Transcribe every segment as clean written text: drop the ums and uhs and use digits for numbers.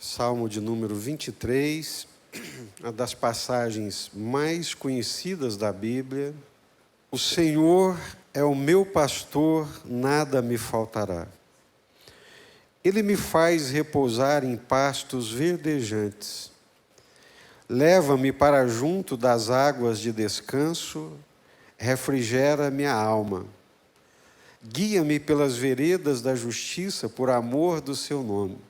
Salmo de número 23, uma das passagens mais conhecidas da Bíblia. O Senhor é o meu pastor, nada me faltará. Ele me faz repousar em pastos verdejantes. Leva-me para junto das águas de descanso, refrigera minha alma. Guia-me pelas veredas da justiça por amor do seu nome.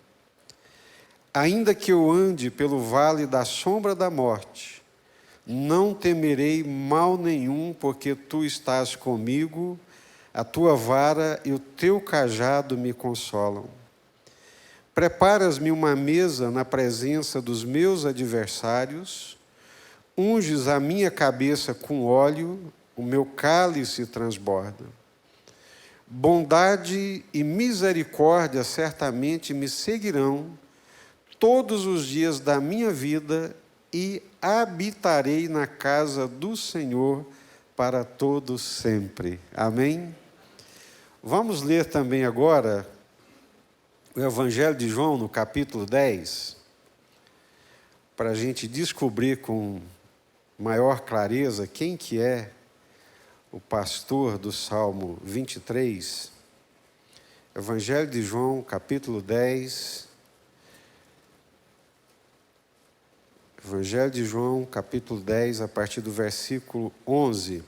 Ainda que eu ande pelo vale da sombra da morte, não temerei mal nenhum, porque tu estás comigo, a tua vara e o teu cajado me consolam. Preparas-me uma mesa na presença dos meus adversários, unges a minha cabeça com óleo, o meu cálice transborda. Bondade e misericórdia certamente me seguirão todos os dias da minha vida e habitarei na casa do Senhor para todo sempre. Amém? Vamos ler também agora o Evangelho de João, no capítulo 10, para a gente descobrir com maior clareza quem que é o pastor do Salmo 23. Evangelho de João, capítulo 10. Evangelho de João, capítulo 10, a partir do versículo 11.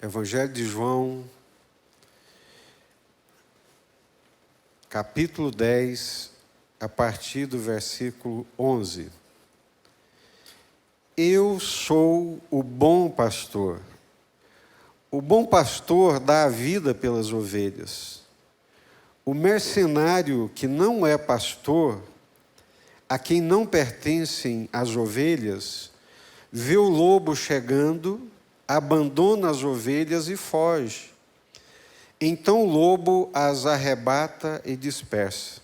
Evangelho de João, capítulo 10, a partir do versículo 11. Eu sou o bom pastor. O bom pastor dá a vida pelas ovelhas. O mercenário que não é pastor, a quem não pertencem as ovelhas, vê o lobo chegando, abandona as ovelhas e foge. Então o lobo as arrebata e dispersa.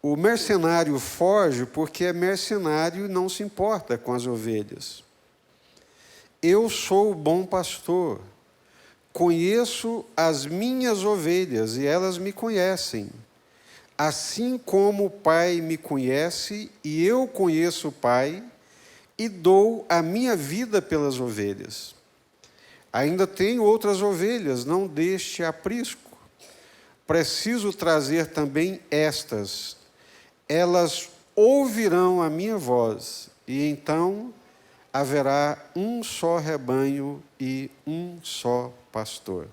O mercenário foge porque é mercenário e não se importa com as ovelhas. Eu sou o bom pastor. Conheço as minhas ovelhas e elas me conhecem. Assim como o Pai me conhece e eu conheço o Pai e dou a minha vida pelas ovelhas. Ainda tenho outras ovelhas, não deste aprisco. Preciso trazer também estas. Elas ouvirão a minha voz e então haverá um só rebanho e um só pastor.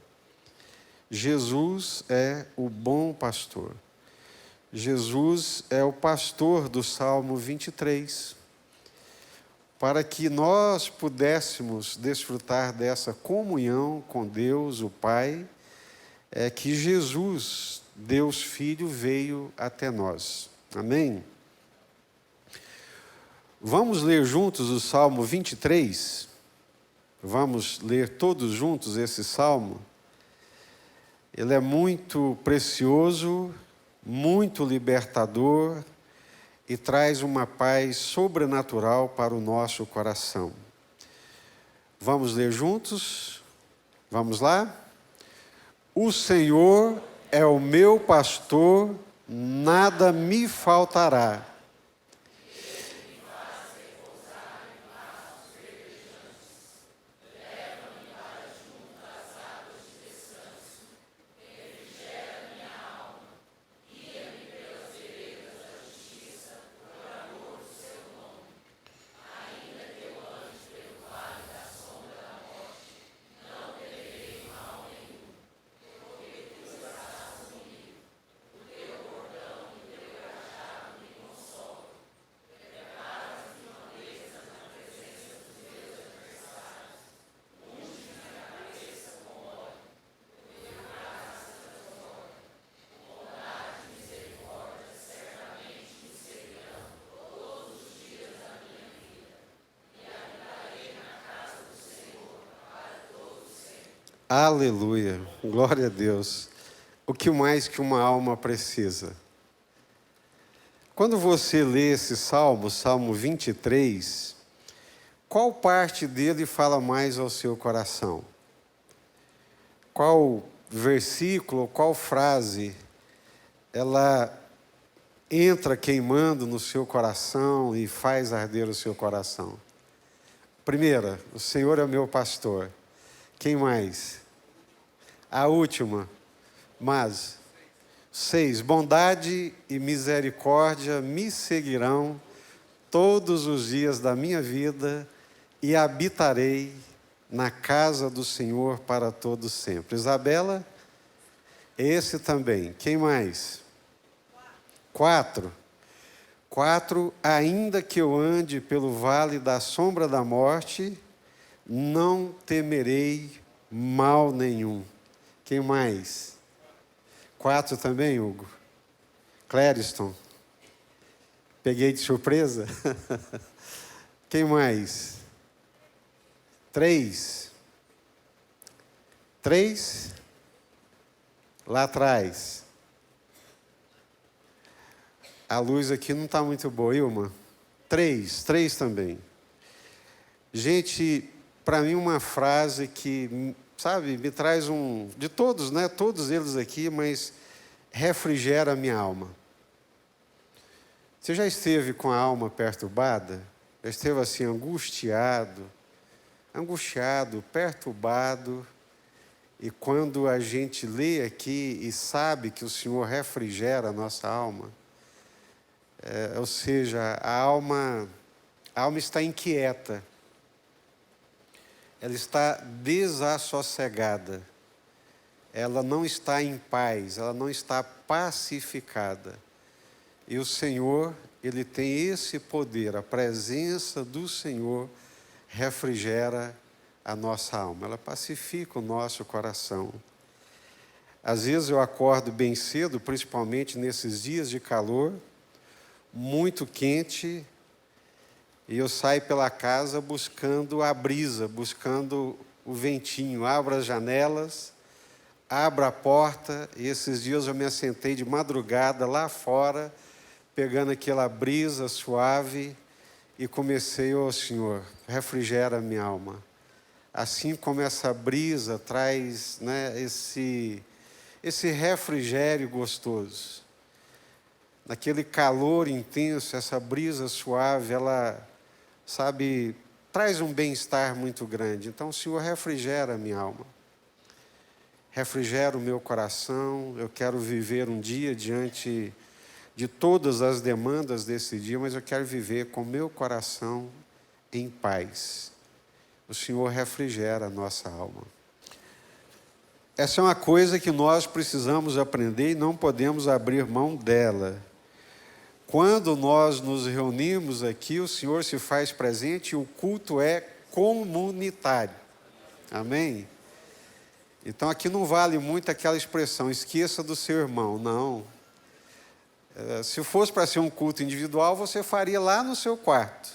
Jesus é o bom pastor. Jesus é o pastor do Salmo 23. Para que nós pudéssemos desfrutar dessa comunhão com Deus, o Pai, é que Jesus, Deus Filho, veio até nós. Amém? Vamos ler juntos o Salmo 23? Vamos ler todos juntos esse Salmo? Ele é muito precioso, muito libertador e traz uma paz sobrenatural para o nosso coração. Vamos ler juntos? Vamos lá? O Senhor é o meu pastor, nada me faltará. Aleluia, glória a Deus. O que mais que uma alma precisa? Quando você lê esse Salmo, Salmo 23, qual parte dele fala mais ao seu coração? Qual versículo ou qual frase ela entra queimando no seu coração e faz arder o seu coração? Primeira, o Senhor é o meu pastor. Quem mais? A última, mas 6, bondade e misericórdia me seguirão todos os dias da minha vida e habitarei na casa do Senhor para todo sempre. Isabela, esse também. Quem mais? 4, ainda que eu ande pelo vale da sombra da morte, não temerei mal nenhum. Quem mais? 4 também, Hugo? Clériston? Peguei de surpresa? Quem mais? 3? Lá atrás. A luz aqui não está muito boa, Ilma. 3 também. Gente, para mim uma frase que, sabe, me traz de todos, né? Todos eles aqui, mas refrigera a minha alma. Você já esteve com a alma perturbada? Já esteve assim angustiado, perturbado? E quando a gente lê aqui e sabe que o Senhor refrigera a nossa alma, ou seja, a alma está inquieta, ela está desassossegada, ela não está em paz, ela não está pacificada. E o Senhor, Ele tem esse poder, a presença do Senhor refrigera a nossa alma, ela pacifica o nosso coração. Às vezes eu acordo bem cedo, principalmente nesses dias de calor, muito quente, e eu saio pela casa buscando a brisa, buscando o ventinho, abro as janelas, abro a porta, e esses dias eu me assentei de madrugada lá fora, pegando aquela brisa suave, e comecei, Senhor, refrigera a minha alma. Assim como essa brisa traz, né, esse refrigério gostoso. Naquele calor intenso, essa brisa suave, ela, sabe, traz um bem-estar muito grande. Então, o Senhor refrigera a minha alma. Refrigera o meu coração. Eu quero viver um dia diante de todas as demandas desse dia, mas eu quero viver com o meu coração em paz. O Senhor refrigera a nossa alma. Essa é uma coisa que nós precisamos aprender e não podemos abrir mão dela. Quando nós nos reunimos aqui, o Senhor se faz presente e o culto é comunitário. Amém? Então aqui não vale muito aquela expressão, esqueça do seu irmão. Não. Se fosse para ser um culto individual, você faria lá no seu quarto.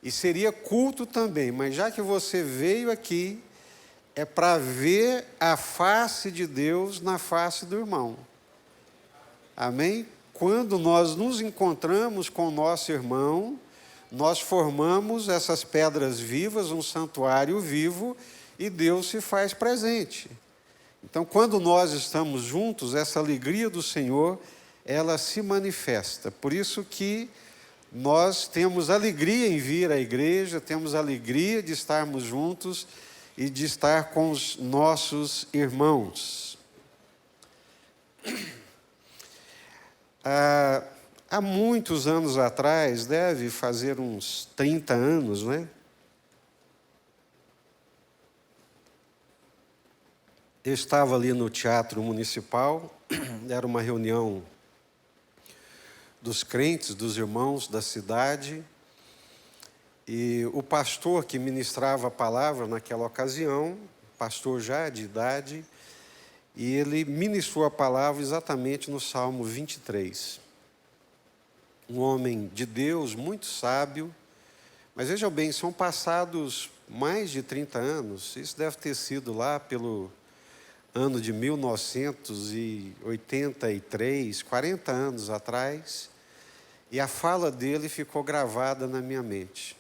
E seria culto também, mas já que você veio aqui, é para ver a face de Deus na face do irmão. Amém? Quando nós nos encontramos com o nosso irmão, nós formamos essas pedras vivas, um santuário vivo, e Deus se faz presente. Então, quando nós estamos juntos, essa alegria do Senhor, ela se manifesta. Por isso que nós temos alegria em vir à igreja, temos alegria de estarmos juntos e de estar com os nossos irmãos. Há muitos anos atrás, deve fazer uns 30 anos, né? Eu estava ali no Teatro Municipal, era uma reunião dos crentes, dos irmãos da cidade, e o pastor que ministrava a palavra naquela ocasião, pastor já de idade, e ele ministrou a palavra exatamente no Salmo 23. Um homem de Deus, muito sábio, mas vejam bem, são passados mais de 30 anos, isso deve ter sido lá pelo ano de 1983, 40 anos atrás, e a fala dele ficou gravada na minha mente.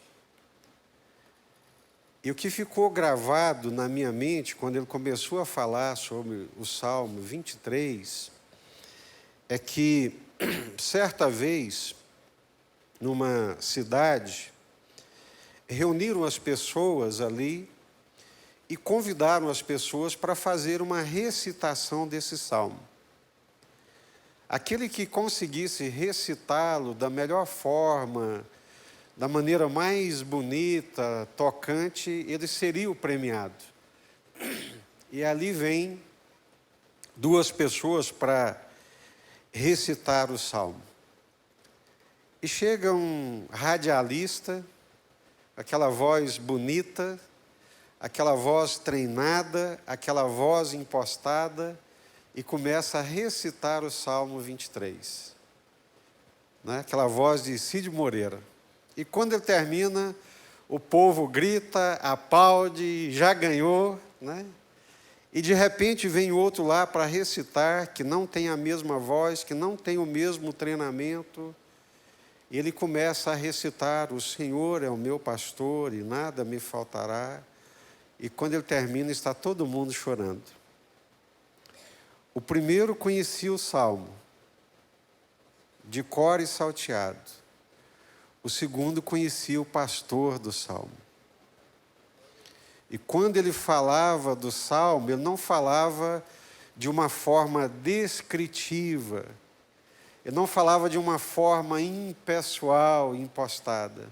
E o que ficou gravado na minha mente, quando ele começou a falar sobre o Salmo 23, é que, certa vez, numa cidade, reuniram as pessoas ali e convidaram as pessoas para fazer uma recitação desse salmo. Aquele que conseguisse recitá-lo da melhor forma, da maneira mais bonita, tocante, ele seria o premiado. E ali vem duas pessoas para recitar o salmo. E chega um radialista, aquela voz bonita, aquela voz treinada, aquela voz impostada, e começa a recitar o Salmo 23. Né? Aquela voz de Cid Moreira. E quando ele termina, o povo grita, aplaude, já ganhou, né? E de repente vem outro lá para recitar, que não tem a mesma voz, que não tem o mesmo treinamento. E ele começa a recitar: o Senhor é o meu pastor e nada me faltará. E quando ele termina, está todo mundo chorando. O primeiro conhecia o salmo, de cor e salteado. O segundo conhecia o pastor do salmo. E quando ele falava do salmo, ele não falava de uma forma descritiva. Ele não falava de uma forma impessoal, impostada.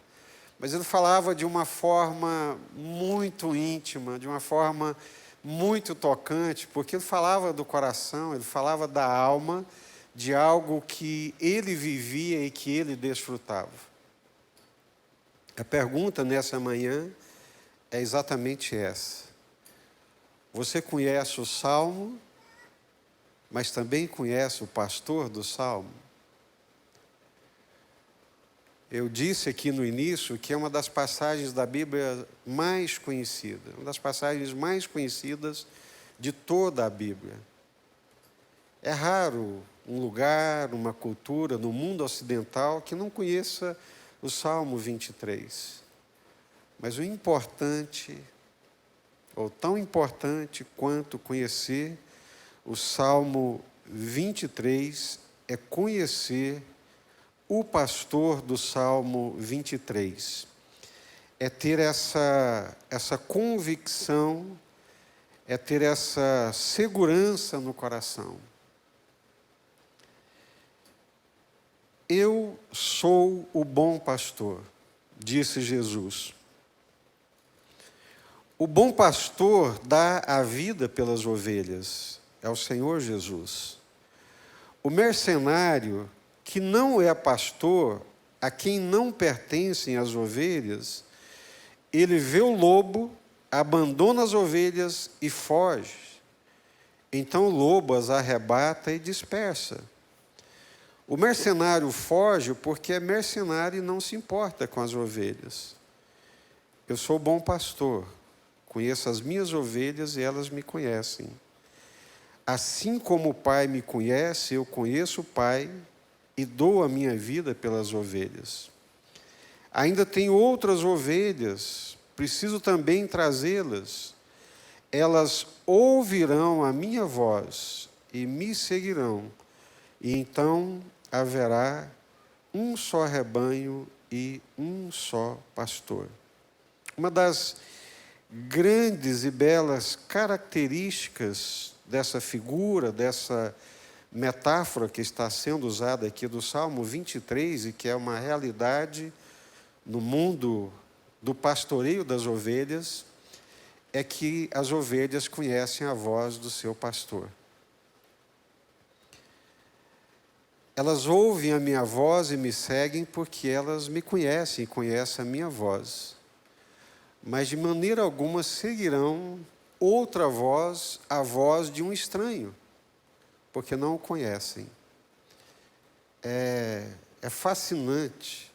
Mas ele falava de uma forma muito íntima, de uma forma muito tocante, porque ele falava do coração, ele falava da alma, de algo que ele vivia e que ele desfrutava. A pergunta nessa manhã é exatamente essa. Você conhece o Salmo, mas também conhece o pastor do Salmo? Eu disse aqui no início que é uma das passagens da Bíblia mais conhecida, uma das passagens mais conhecidas de toda a Bíblia. É raro um lugar, uma cultura no mundo ocidental que não conheça o Salmo 23. Mas o importante, ou tão importante quanto conhecer o Salmo 23, é conhecer o pastor do Salmo 23. É ter essa convicção, é ter essa segurança no coração. Eu sou o bom pastor, disse Jesus. O bom pastor dá a vida pelas ovelhas, é o Senhor Jesus. O mercenário, que não é pastor, a quem não pertencem as ovelhas, ele vê o lobo, abandona as ovelhas e foge. Então o lobo as arrebata e dispersa. O mercenário foge porque é mercenário e não se importa com as ovelhas. Eu sou o bom pastor, conheço as minhas ovelhas e elas me conhecem. Assim como o Pai me conhece, eu conheço o Pai e dou a minha vida pelas ovelhas. Ainda tenho outras ovelhas, preciso também trazê-las. Elas ouvirão a minha voz e me seguirão, e então haverá um só rebanho e um só pastor. Uma das grandes e belas características dessa figura, dessa metáfora que está sendo usada aqui do Salmo 23 e que é uma realidade no mundo do pastoreio das ovelhas, é que as ovelhas conhecem a voz do seu pastor. Elas ouvem a minha voz e me seguem porque elas me conhecem e conhecem a minha voz. Mas de maneira alguma seguirão outra voz, a voz de um estranho, porque não o conhecem. É fascinante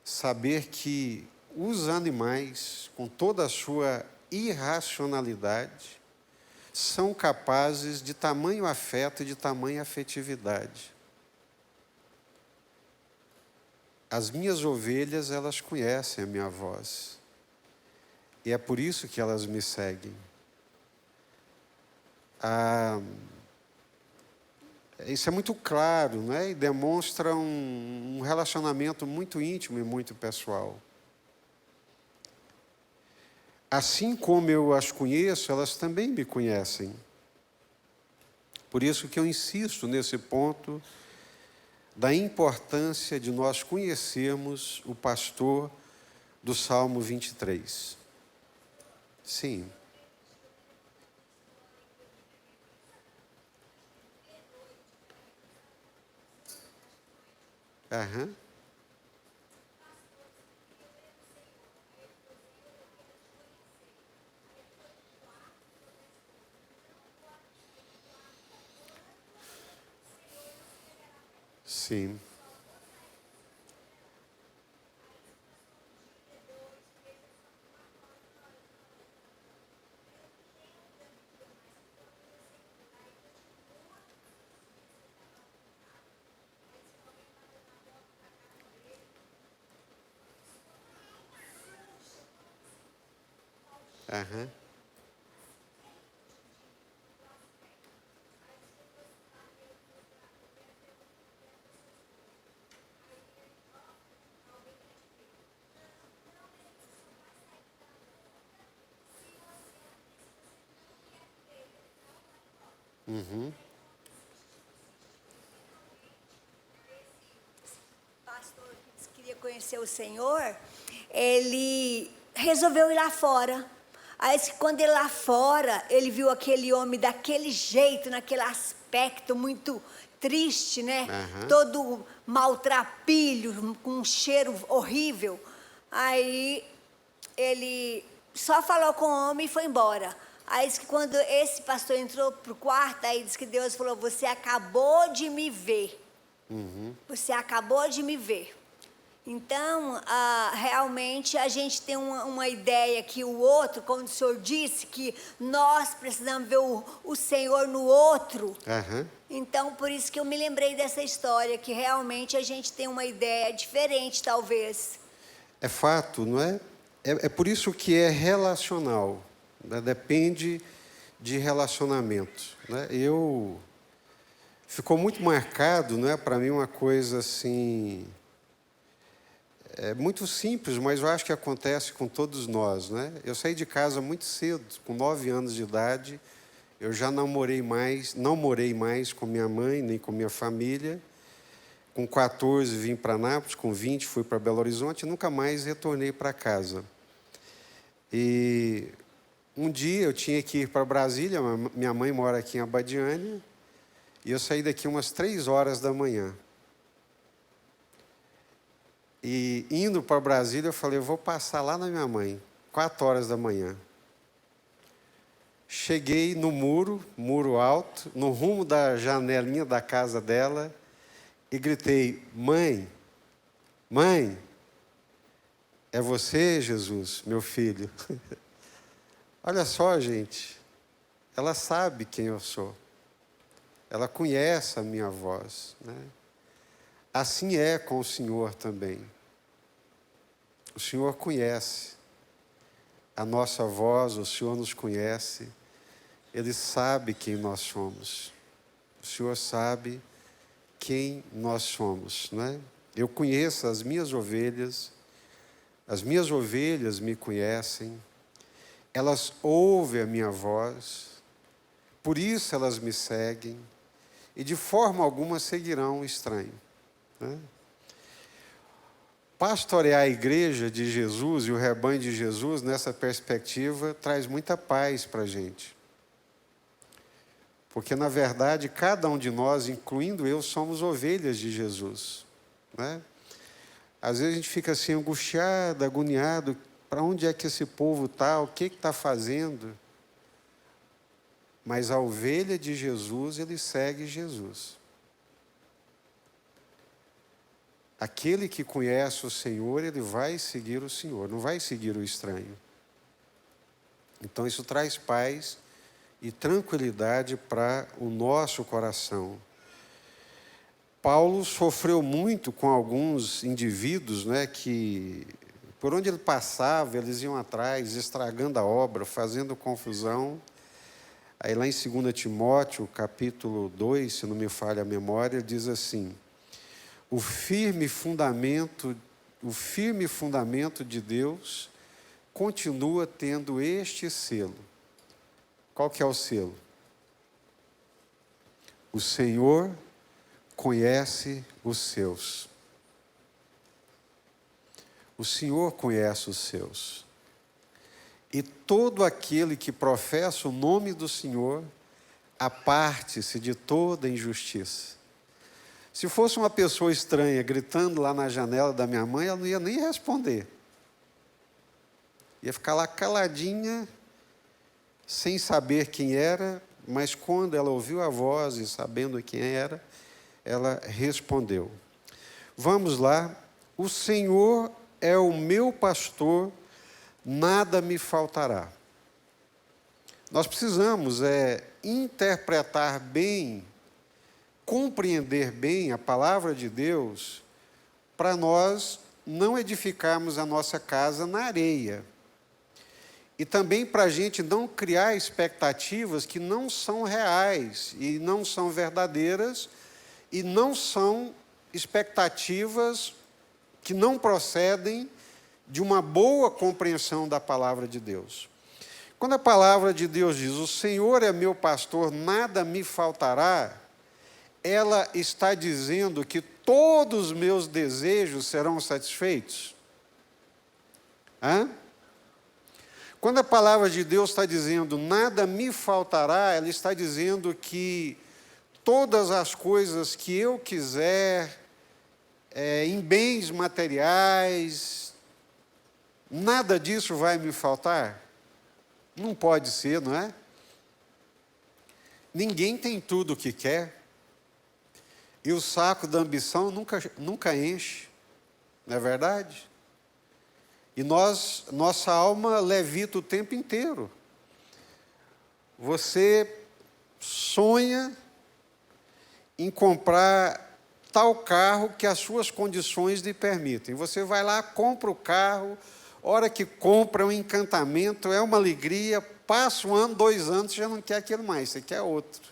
saber que os animais, com toda a sua irracionalidade, são capazes de tamanho afeto e de tamanha afetividade. As minhas ovelhas, elas conhecem a minha voz. E é por isso que elas me seguem. Isso é muito claro, né? E demonstra um relacionamento muito íntimo e muito pessoal. Assim como eu as conheço, elas também me conhecem. Por isso que eu insisto nesse ponto da importância de nós conhecermos o pastor do Salmo 23. Sim. Aham. Sim. Aham. Uhum. Pastor que disse que queria conhecer o Senhor, ele resolveu ir lá fora. Aí quando ele lá fora, ele viu aquele homem daquele jeito, naquele aspecto muito triste, né? Aham. Todo maltrapilho, com um cheiro horrível. Aí ele só falou com o homem e foi embora. Aí disse que quando esse pastor entrou pro quarto, aí disse que Deus falou: você acabou de me ver. Você acabou de me ver. Então, realmente, a gente tem uma ideia que o outro, como o senhor disse, que nós precisamos ver o Senhor no outro. Aham. Então, por isso que eu me lembrei dessa história, que realmente a gente tem uma ideia diferente, talvez. É fato, não é? É por isso que é relacional, né? Depende de relacionamento, né? Ficou muito marcado, não é, para mim uma coisa assim, muito simples, mas eu acho que acontece com todos nós, né? Eu saí de casa muito cedo, com 9 anos de idade. Eu já não morei mais com minha mãe, nem com minha família. Com 14 vim para Nápoles, com 20 fui para Belo Horizonte e nunca mais retornei para casa. E um dia eu tinha que ir para Brasília, minha mãe mora aqui em Abadiânia, e eu saí daqui umas 3 horas da manhã. E indo para Brasília, eu falei, eu vou passar lá na minha mãe, 4 horas da manhã. Cheguei no muro alto, no rumo da janelinha da casa dela, e gritei, mãe, mãe, é você, Jesus, meu filho? Olha só, gente, ela sabe quem eu sou. Ela conhece a minha voz, né? Assim é com o Senhor também. O Senhor conhece a nossa voz, o Senhor nos conhece. Ele sabe quem nós somos. O Senhor sabe quem nós somos, né? Eu conheço as minhas ovelhas me conhecem, elas ouvem a minha voz, por isso elas me seguem, e de forma alguma seguirão o estranho, né? Pastorear a igreja de Jesus e o rebanho de Jesus, nessa perspectiva, traz muita paz para a gente. Porque, na verdade, cada um de nós, incluindo eu, somos ovelhas de Jesus, né? Às vezes a gente fica assim, angustiado, agoniado, para onde é que esse povo está, o que está fazendo? Mas a ovelha de Jesus, ele segue Jesus. Aquele que conhece o Senhor, ele vai seguir o Senhor, não vai seguir o estranho. Então isso traz paz e tranquilidade para o nosso coração. Paulo sofreu muito com alguns indivíduos, né, que Por onde ele passava, eles iam atrás, estragando a obra, fazendo confusão. Aí lá em 2 Timóteo, capítulo 2, se não me falha a memória, diz assim: o firme fundamento de Deus continua tendo este selo. Qual que é o selo? O Senhor conhece os seus. O Senhor conhece os seus. E todo aquele que professa o nome do Senhor, aparte-se de toda injustiça. Se fosse uma pessoa estranha gritando lá na janela da minha mãe, ela não ia nem responder. Ia ficar lá caladinha, sem saber quem era, mas quando ela ouviu a voz e sabendo quem era, ela respondeu. Vamos lá. O Senhor é o meu pastor, nada me faltará. Nós precisamos interpretar bem, compreender bem a palavra de Deus, para nós não edificarmos a nossa casa na areia. E também para a gente não criar expectativas que não são reais, e não são verdadeiras, e não são expectativas que não procedem de uma boa compreensão da palavra de Deus. Quando a palavra de Deus diz, o Senhor é meu pastor, nada me faltará, ela está dizendo que todos os meus desejos serão satisfeitos. Hã? Quando a palavra de Deus está dizendo, nada me faltará, ela está dizendo que todas as coisas que eu quiser, em bens materiais, nada disso vai me faltar? Não pode ser, não é? Ninguém tem tudo o que quer. E o saco da ambição nunca enche. Não é verdade? E nossa alma levita o tempo inteiro. Você sonha em comprar tal carro que as suas condições lhe permitem. Você vai lá, compra o carro, hora que compra é um encantamento, é uma alegria, passa 1 ano, 2 anos, você já não quer aquilo mais, você quer outro.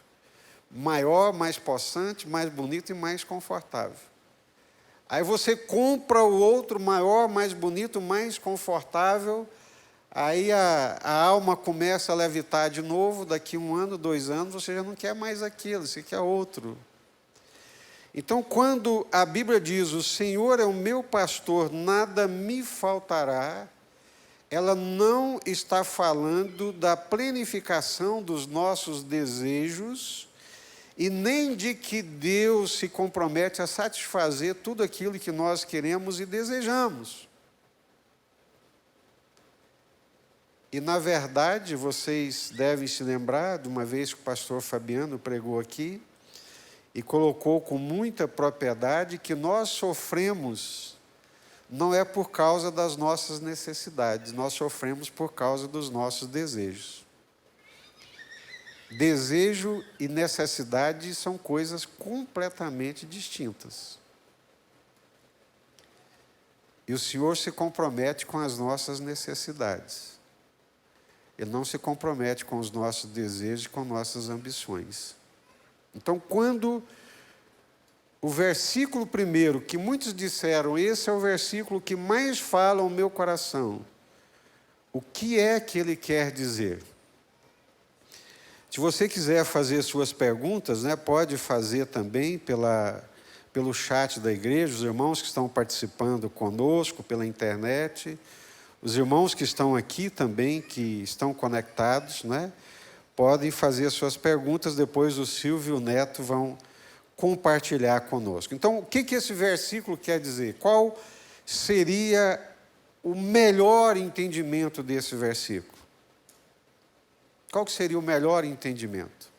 Maior, mais possante, mais bonito e mais confortável. Aí você compra o outro maior, mais bonito, mais confortável, aí a alma começa a levitar de novo, daqui 1 ano, 2 anos, você já não quer mais aquilo, você quer outro. Então, quando a Bíblia diz, o Senhor é o meu pastor, nada me faltará, ela não está falando da plenificação dos nossos desejos, e nem de que Deus se compromete a satisfazer tudo aquilo que nós queremos e desejamos. E, na verdade, vocês devem se lembrar, de uma vez que o pastor Fabiano pregou aqui, e colocou com muita propriedade, que nós sofremos, não é por causa das nossas necessidades, nós sofremos por causa dos nossos desejos. Desejo e necessidade são coisas completamente distintas. E o Senhor se compromete com as nossas necessidades. Ele não se compromete com os nossos desejos, com nossas ambições. Então, quando o versículo 1, que muitos disseram, esse é o versículo que mais fala ao meu coração, o que é que ele quer dizer? Se você quiser fazer suas perguntas, pode fazer também pelo chat da igreja, os irmãos que estão participando conosco pela internet, os irmãos que estão aqui também, que estão conectados, podem fazer suas perguntas, depois o Silvio e o Neto vão compartilhar conosco. Então, o que esse versículo quer dizer? Qual seria o melhor entendimento desse versículo? Qual que seria o melhor entendimento?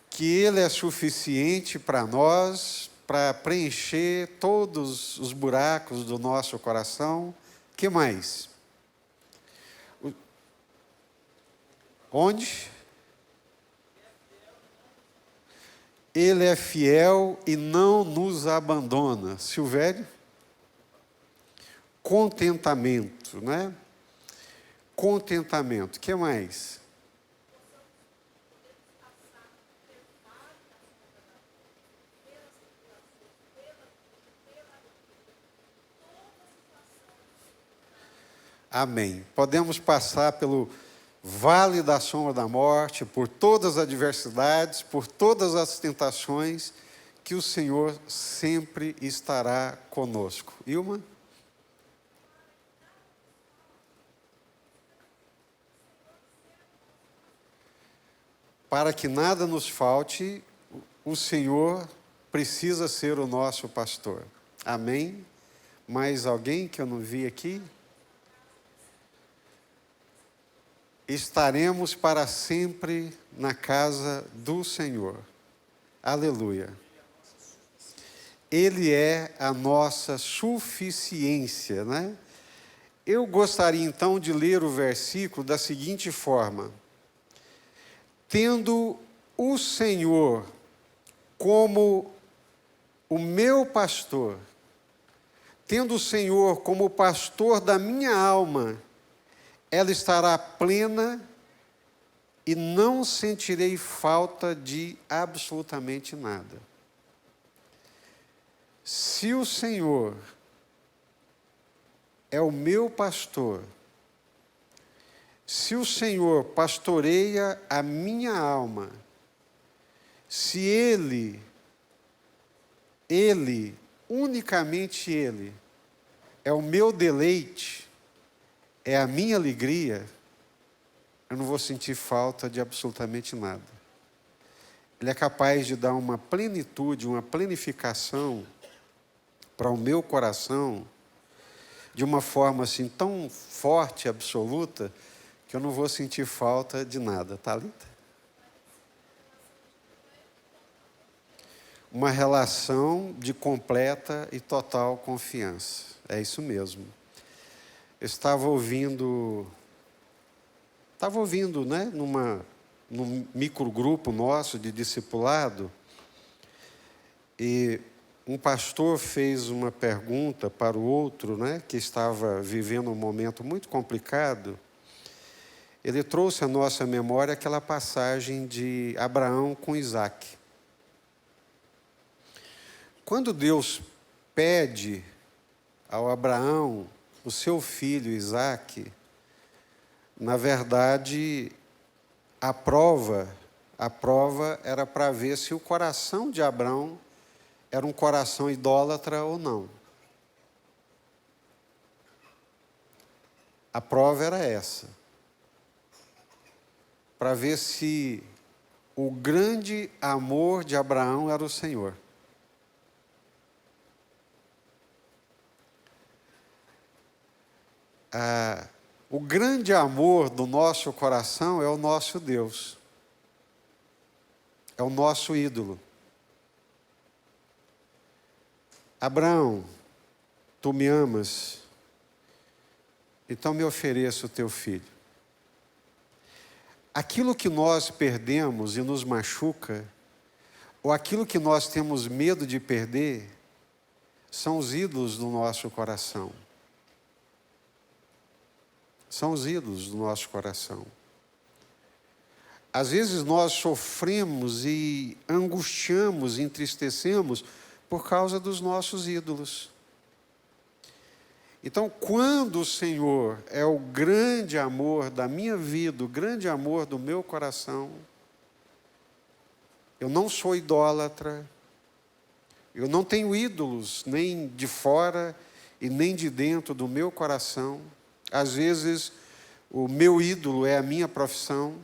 Que Ele é suficiente para nós, para preencher todos os buracos do nosso coração. Que mais? Onde? Ele é fiel e não nos abandona. Silvério? Contentamento, né? Contentamento. O que mais? Amém. Podemos passar pelo vale da sombra da morte, por todas as adversidades, por todas as tentações, que o Senhor sempre estará conosco. Ilma? Para que nada nos falte, o Senhor precisa ser o nosso pastor. Amém? Mais alguém que eu não vi aqui? Estaremos para sempre na casa do Senhor. Aleluia. Ele é a nossa suficiência, né? Eu gostaria então de ler o versículo da seguinte forma: tendo o Senhor como o meu pastor, tendo o Senhor como o pastor da minha alma, ela estará plena e não sentirei falta de absolutamente nada. Se o Senhor é o meu pastor, se o Senhor pastoreia a minha alma, se Ele, unicamente Ele, é o meu deleite, é a minha alegria, eu não vou sentir falta de absolutamente nada. Ele é capaz de dar uma plenitude, uma plenificação para o meu coração, de uma forma assim tão forte, absoluta, que eu não vou sentir falta de nada. Thalita? Uma relação de completa e total confiança. É isso mesmo. Eu estava ouvindo, né, num microgrupo nosso de discipulado, e um pastor fez uma pergunta para o outro, né, que estava vivendo um momento muito complicado. Ele trouxe à nossa memória aquela passagem de Abraão com Isaac. Quando Deus pede ao Abraão o seu filho Isaac, na verdade, a prova era para ver se o coração de Abraão era um coração idólatra ou não. A prova era essa. Para ver se o grande amor de Abraão era o Senhor. O grande amor do nosso coração é o nosso Deus. É o nosso ídolo. Abraão, tu me amas, então me ofereço o teu filho. Aquilo que nós perdemos e nos machuca, ou aquilo que nós temos medo de perder, são os ídolos do nosso coração. São os ídolos do nosso coração. Às vezes nós sofremos e angustiamos, entristecemos por causa dos nossos ídolos. Então, quando o Senhor é o grande amor da minha vida, o grande amor do meu coração, eu não sou idólatra, eu não tenho ídolos, nem de fora e nem de dentro do meu coração. Às vezes, o meu ídolo é a minha profissão.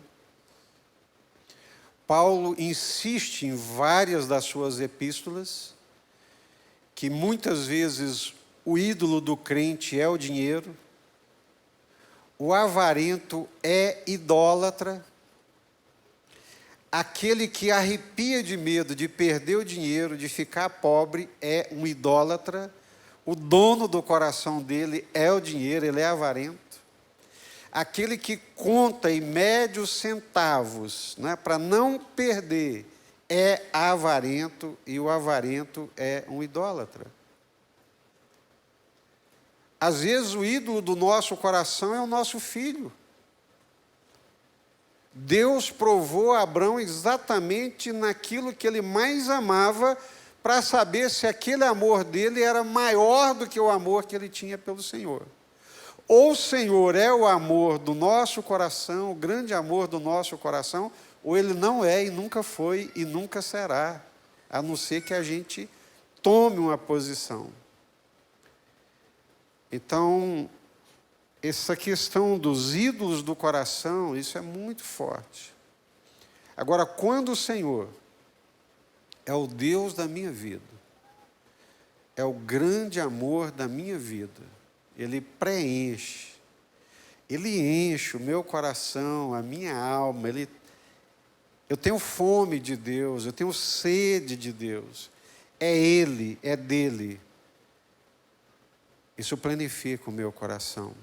Paulo insiste em várias das suas epístolas, que muitas vezes o ídolo do crente é o dinheiro, o avarento é idólatra, aquele que arrepia de medo de perder o dinheiro, de ficar pobre, é um idólatra. O dono do coração dele é o dinheiro, ele é avarento. Aquele que conta e mede os centavos, né, para não perder, é avarento e o avarento é um idólatra. Às vezes o ídolo do nosso coração é o nosso filho. Deus provou a Abrão exatamente naquilo que ele mais amava, para saber se aquele amor dele era maior do que o amor que ele tinha pelo Senhor. Ou o Senhor é o amor do nosso coração, o grande amor do nosso coração, ou ele não é e nunca foi e nunca será, a não ser que a gente tome uma posição. Então, essa questão dos ídolos do coração, isso é muito forte. Agora, quando o Senhor é o Deus da minha vida, é o grande amor da minha vida, Ele preenche, Ele enche o meu coração, a minha alma, eu tenho fome de Deus, eu tenho sede de Deus, é Ele, é dEle. Isso planifica o meu coração.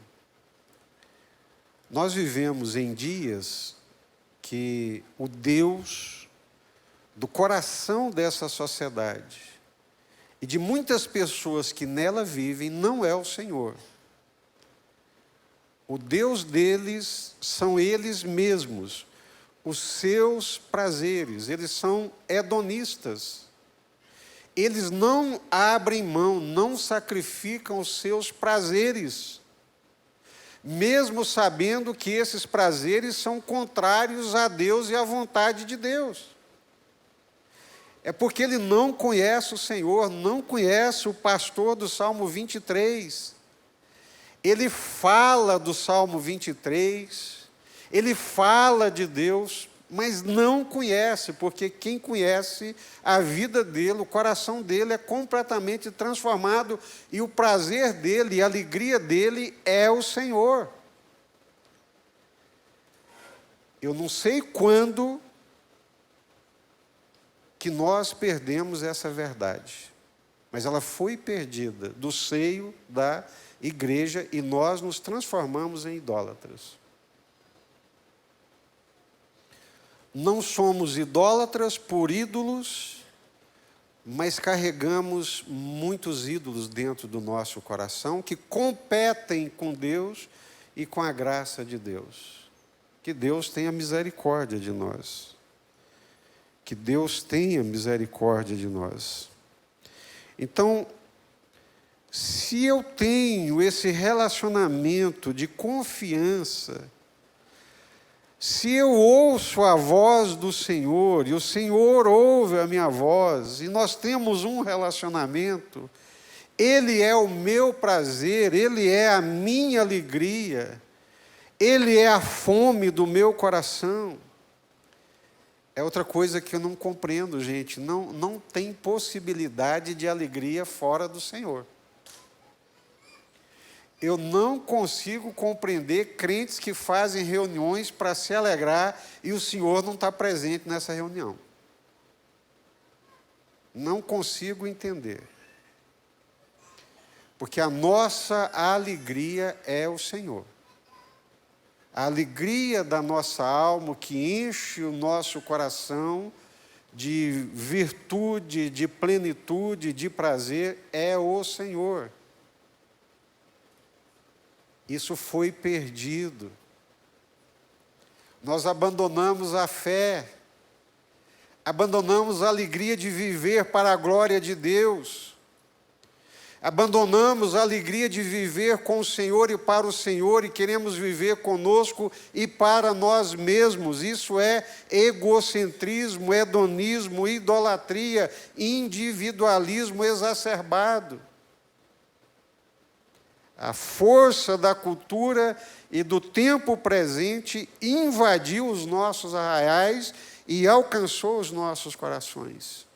Nós vivemos em dias que o Deus do coração dessa sociedade e de muitas pessoas que nela vivem não é o Senhor. O Deus deles são eles mesmos, os seus prazeres, eles são hedonistas. Eles não abrem mão, não sacrificam os seus prazeres, mesmo sabendo que esses prazeres são contrários a Deus e à vontade de Deus. É porque ele não conhece o Senhor, não conhece o pastor do Salmo 23. Ele fala do Salmo 23, ele fala de Deus, mas não conhece, porque quem conhece a vida dele, o coração dele é completamente transformado e o prazer dele e a alegria dele é o Senhor. Eu não sei quando que nós perdemos essa verdade, mas ela foi perdida do seio da igreja e nós nos transformamos em idólatras. Não somos idólatras por ídolos, mas carregamos muitos ídolos dentro do nosso coração que competem com Deus e com a graça de Deus. Que Deus tenha misericórdia de nós. Que Deus tenha misericórdia de nós. Então, se eu tenho esse relacionamento de confiança, se eu ouço a voz do Senhor, e o Senhor ouve a minha voz, e nós temos um relacionamento, Ele é o meu prazer, Ele é a minha alegria, Ele é a fome do meu coração. É outra coisa que eu não compreendo, gente, não tem possibilidade de alegria fora do Senhor. Eu não consigo compreender crentes que fazem reuniões para se alegrar e o Senhor não está presente nessa reunião. Não consigo entender. Porque a nossa alegria é o Senhor. A alegria da nossa alma que enche o nosso coração de virtude, de plenitude, de prazer é o Senhor. Isso foi perdido. Nós abandonamos a fé, abandonamos a alegria de viver para a glória de Deus, abandonamos a alegria de viver com o Senhor e para o Senhor e queremos viver conosco e para nós mesmos. Isso é egocentrismo, hedonismo, idolatria, individualismo exacerbado. A força da cultura e do tempo presente invadiu os nossos arraiais e alcançou os nossos corações.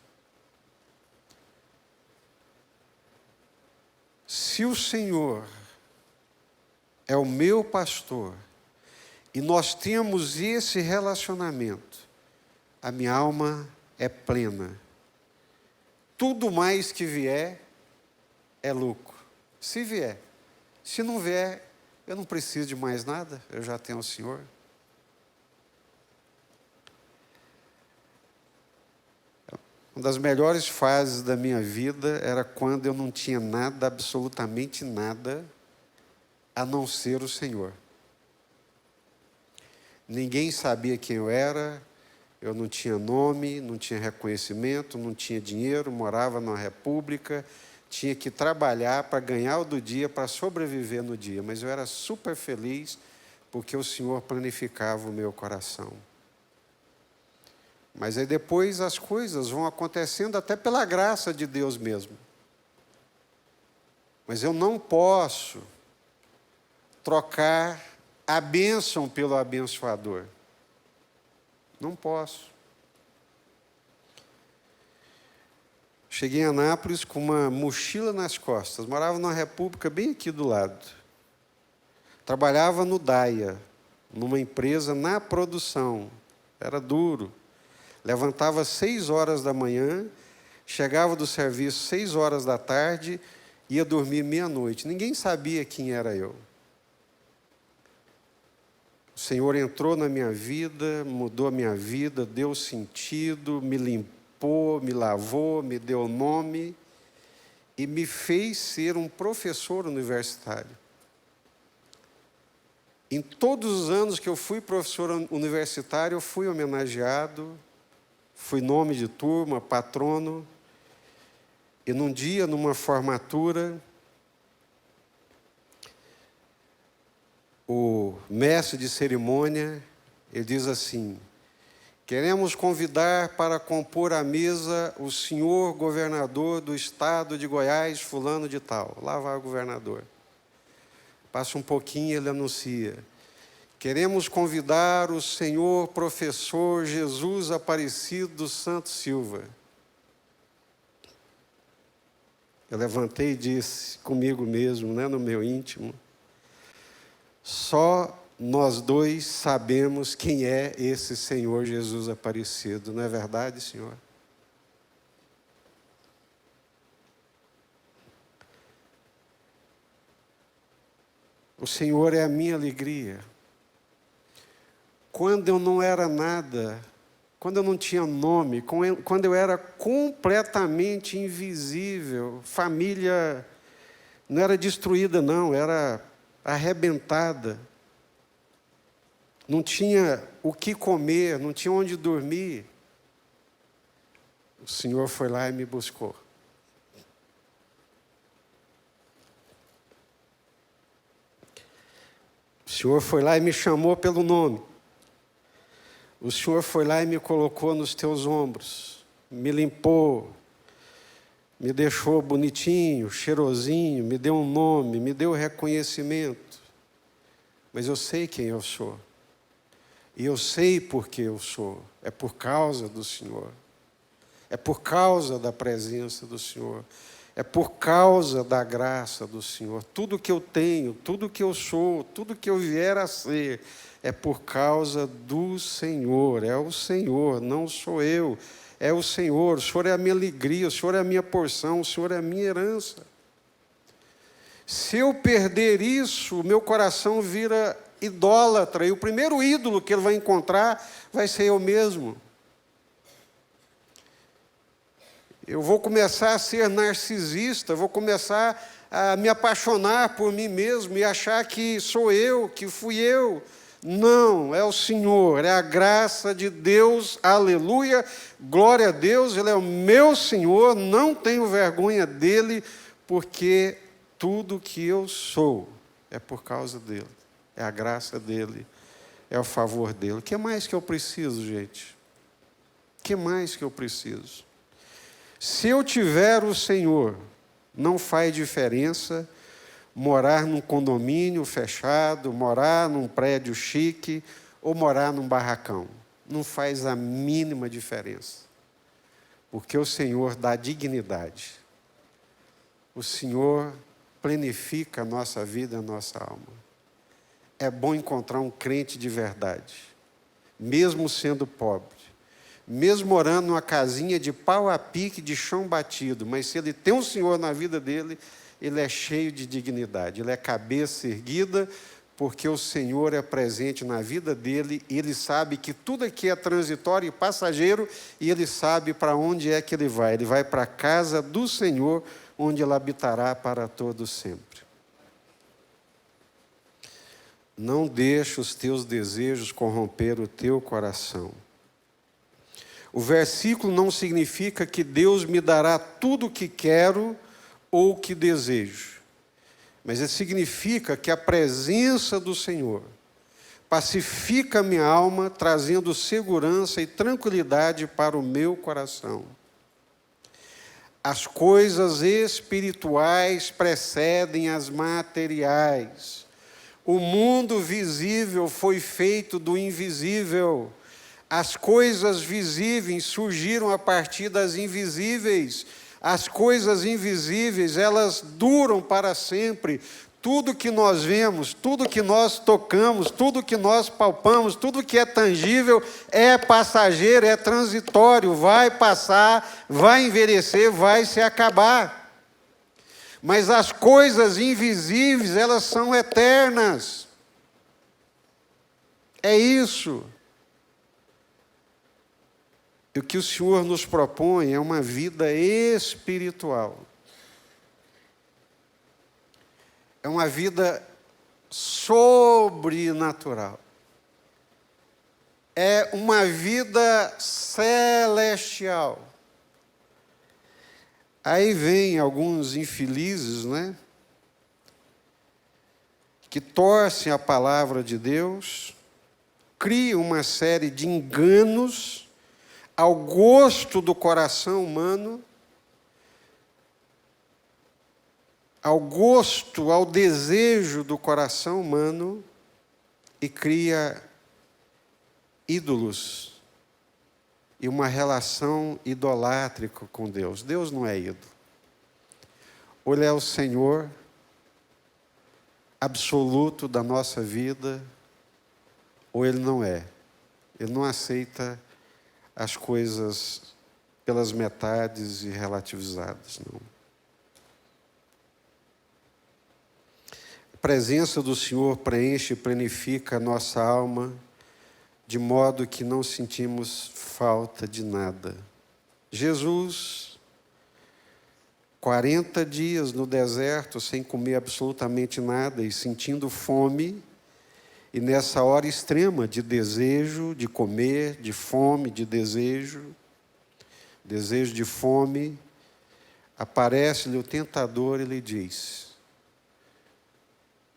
Se o Senhor é o meu pastor e nós temos esse relacionamento, a minha alma é plena. Tudo mais que vier é lucro. Se vier. Se não vier, eu não preciso de mais nada, eu já tenho o Senhor. Uma das melhores fases da minha vida era quando eu não tinha nada, absolutamente nada, a não ser o Senhor. Ninguém sabia quem eu era, eu não tinha nome, não tinha reconhecimento, não tinha dinheiro, morava numa república, tinha que trabalhar para ganhar o do dia, para sobreviver no dia. Mas eu era super feliz porque o Senhor planificava o meu coração. Mas aí depois as coisas vão acontecendo até pela graça de Deus mesmo. Mas eu não posso trocar a bênção pelo abençoador. Não posso. Cheguei em Anápolis com uma mochila nas costas. Morava numa república bem aqui do lado. Trabalhava no DAIA, numa empresa na produção. Era duro. Levantava às 6 horas da manhã, chegava do serviço às 6 horas da tarde, ia dormir meia-noite. Ninguém sabia quem era eu. O Senhor entrou na minha vida, mudou a minha vida, deu sentido, me limpou, me lavou, me deu nome e me fez ser um professor universitário. Em todos os anos que eu fui professor universitário, eu fui homenageado, fui nome de turma, patrono, e num dia, numa formatura, o mestre de cerimônia, ele diz assim: queremos convidar para compor a mesa o senhor governador do estado de Goiás, fulano de tal. Lá vai o governador. Passa um pouquinho, ele anuncia: queremos convidar o senhor professor Jesus Aparecido dos Santos Silva. Eu levantei e disse comigo mesmo, né, no meu íntimo: só nós dois sabemos quem é esse Senhor Jesus Aparecido. Não é verdade, Senhor? O Senhor é a minha alegria. Quando eu não era nada, quando eu não tinha nome, quando eu era completamente invisível, família não era destruída, não, era arrebentada. Não tinha o que comer, não tinha onde dormir. O Senhor foi lá e me buscou. O Senhor foi lá e me chamou pelo nome. O Senhor foi lá e me colocou nos teus ombros, me limpou, me deixou bonitinho, cheirosinho, me deu um nome, me deu reconhecimento. Mas eu sei quem eu sou. E eu sei por que eu sou. É por causa do Senhor. É por causa da presença do Senhor. É por causa da graça do Senhor. Tudo que eu tenho, tudo que eu sou, tudo que eu vier a ser, é por causa do Senhor. É o Senhor, não sou eu. É o Senhor. O Senhor é a minha alegria, o Senhor é a minha porção, o Senhor é a minha herança. Se eu perder isso, o meu coração vira idólatra, e o primeiro ídolo que ele vai encontrar vai ser eu mesmo. Eu vou começar a ser narcisista, vou começar a me apaixonar por mim mesmo e achar que sou eu, que fui eu. Não, é o Senhor, é a graça de Deus, aleluia, glória a Deus, Ele é o meu Senhor, não tenho vergonha dEle, porque tudo que eu sou é por causa dEle, é a graça dEle, é o favor dEle. O que mais que eu preciso, gente? O que mais que eu preciso? Se eu tiver o Senhor, não faz diferença morar num condomínio fechado, morar num prédio chique ou morar num barracão. Não faz a mínima diferença. Porque o Senhor dá dignidade. O Senhor planifica a nossa vida, a nossa alma. É bom encontrar um crente de verdade, mesmo sendo pobre, mesmo morando numa casinha de pau a pique, de chão batido, mas se ele tem um Senhor na vida dele, ele é cheio de dignidade, ele é cabeça erguida, porque o Senhor é presente na vida dele, e ele sabe que tudo aqui é transitório e passageiro, e ele sabe para onde é que ele vai. Ele vai para a casa do Senhor, onde ele habitará para todo sempre. Não deixe os teus desejos corromper o teu coração. O versículo não significa que Deus me dará tudo o que quero ou o que desejo. Mas ele significa que a presença do Senhor pacifica a minha alma, trazendo segurança e tranquilidade para o meu coração. As coisas espirituais precedem as materiais. O mundo visível foi feito do invisível. As coisas visíveis surgiram a partir das invisíveis. As coisas invisíveis, elas duram para sempre. Tudo que nós vemos, tudo que nós tocamos, tudo que nós palpamos, tudo que é tangível é passageiro, é transitório, vai passar, vai envelhecer, vai se acabar. Mas as coisas invisíveis, elas são eternas. É isso. E o que o Senhor nos propõe é uma vida espiritual. É uma vida sobrenatural. É uma vida celestial. Aí vem alguns infelizes, né? Que torcem a palavra de Deus, criam uma série de enganos ao gosto do coração humano, ao gosto, ao desejo do coração humano, e cria ídolos e uma relação idolátrica com Deus. Deus não é ídolo. Ou Ele é o Senhor absoluto da nossa vida, ou Ele não é. Ele não aceita as coisas pelas metades e relativizadas, não. A presença do Senhor preenche e planifica a nossa alma, de modo que não sentimos falta de nada. Jesus, 40 dias no deserto, sem comer absolutamente nada e sentindo fome, e nessa hora extrema de desejo, de comer, de fome, de desejo de fome, aparece-lhe o tentador e lhe diz: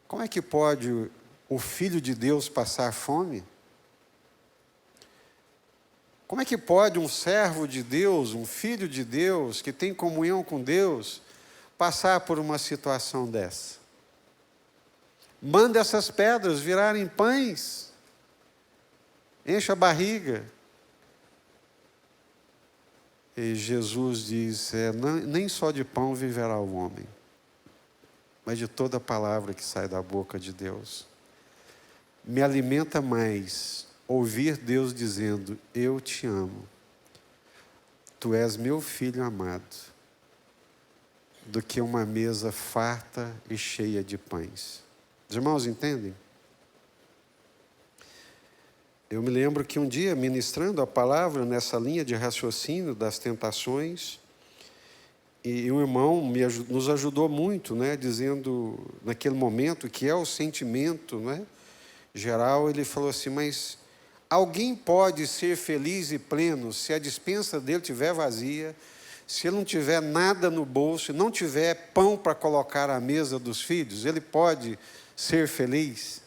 como é que pode o Filho de Deus passar fome? Como é que pode um servo de Deus, um filho de Deus, que tem comunhão com Deus, passar por uma situação dessa? Manda essas pedras virarem pães. Encha a barriga. E Jesus diz, nem só de pão viverá o homem, mas de toda palavra que sai da boca de Deus. Me alimenta mais ouvir Deus dizendo, eu te amo, tu és meu filho amado, do que uma mesa farta e cheia de pães. Os irmãos entendem? Eu me lembro que um dia, ministrando a palavra nessa linha de raciocínio das tentações, e um irmão nos ajudou muito, né, dizendo, naquele momento, que é o sentimento, né, geral, ele falou assim, mas alguém pode ser feliz e pleno se a despensa dele estiver vazia, se ele não tiver nada no bolso, não tiver pão para colocar à mesa dos filhos, ele pode ser feliz?